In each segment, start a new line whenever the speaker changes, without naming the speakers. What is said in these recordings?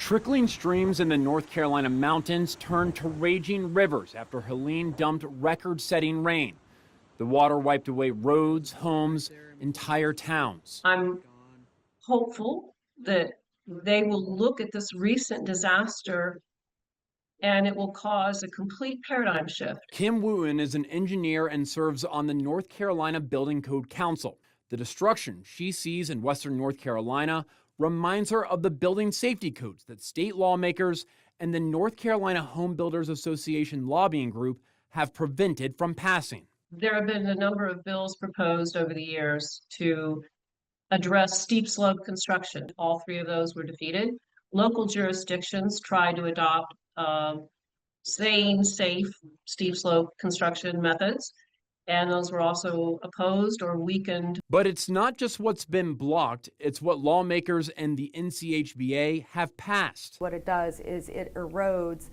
Trickling streams in the North Carolina mountains turned to raging rivers after Helene dumped record-setting rain. The water wiped away roads, homes, entire towns.
I'm hopeful that they will look at this recent disaster and it will cause a complete paradigm shift.
Kim Wooten is an engineer and serves on the North Carolina Building Code Council. The destruction she sees in western North Carolina reminds her of the building safety codes that state lawmakers and the North Carolina Home Builders Association lobbying group have prevented from passing.
There have been a number of bills proposed over the years to address steep slope construction. All three of those were defeated. Local jurisdictions tried to adopt sane, safe, steep slope construction methods, and those were also opposed or weakened.
But it's not just what's been blocked, it's what lawmakers and the NCHBA have passed.
What it does is it erodes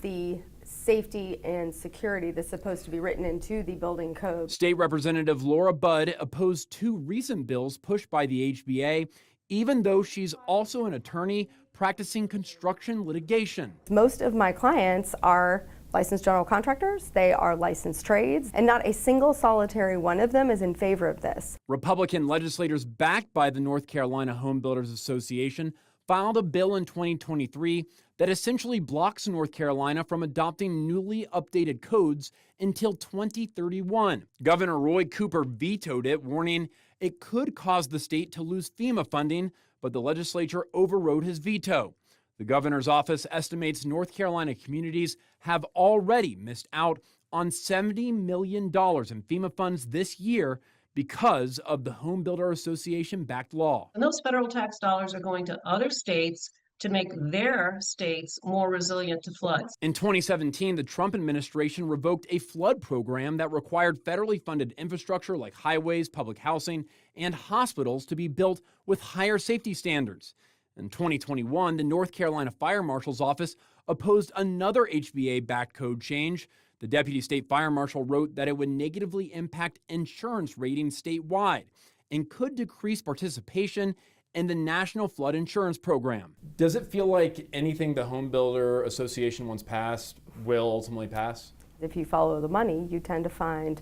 the safety and security that's supposed to be written into the building code.
State Representative Laura Budd opposed two recent bills pushed by the HBA, even though she's also an attorney practicing construction litigation.
Most of my clients are licensed general contractors, they are licensed trades, and not a single solitary one of them is in favor of this.
Republican legislators backed by the North Carolina Home Builders Association filed a bill in 2023 that essentially blocks North Carolina from adopting newly updated codes until 2031. Governor Roy Cooper vetoed it, warning it could cause the state to lose FEMA funding, but the legislature overrode his veto. The governor's office estimates North Carolina communities have already missed out on $70 million in FEMA funds this year because of the Home Builder Association-backed law.
And those federal tax dollars are going to other states to make their states more resilient to floods.
In 2017, the Trump administration revoked a flood program that required federally funded infrastructure like highways, public housing, and hospitals to be built with higher safety standards. In 2021, the North Carolina Fire Marshal's office opposed another HBA-backed code change. The deputy state fire marshal wrote that it would negatively impact insurance ratings statewide and could decrease participation in the National Flood Insurance Program. Does it feel like anything the Home Builder Association wants passed will ultimately pass?
If you follow the money, you tend to find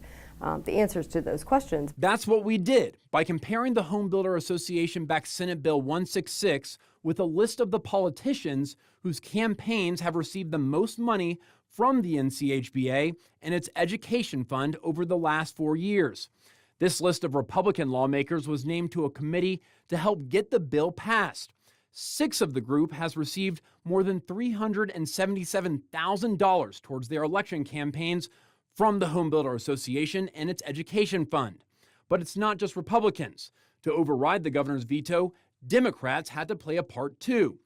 the answers to those questions.
That's what we did by comparing the Home Builder Association-backed Senate Bill 166 with a list of the politicians whose campaigns have received the most money from the NCHBA and its education fund over the last 4 years. This list of Republican lawmakers was named to a committee to help get the bill passed. 6 of the group has received more than $377,000 towards their election campaigns from the Home Builder Association and its education fund. But it's not just Republicans. To override the governor's veto, Democrats had to play a part too.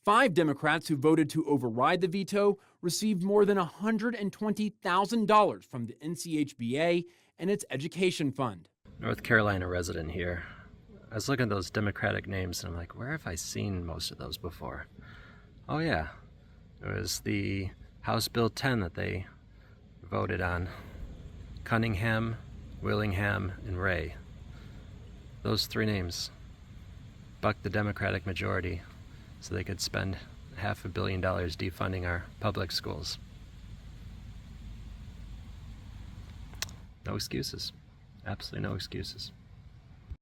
5 Democrats who voted to override the veto received more than $120,000 from the NCHBA and its education fund.
North Carolina resident here. I was looking at those Democratic names and I'm like, where have I seen most of those before? Oh yeah, it was the House Bill 10 that they voted on. Cunningham, Willingham, and Ray. Those 3 names bucked the Democratic majority so they could spend $500 million defunding our public schools. No excuses. Absolutely no excuses.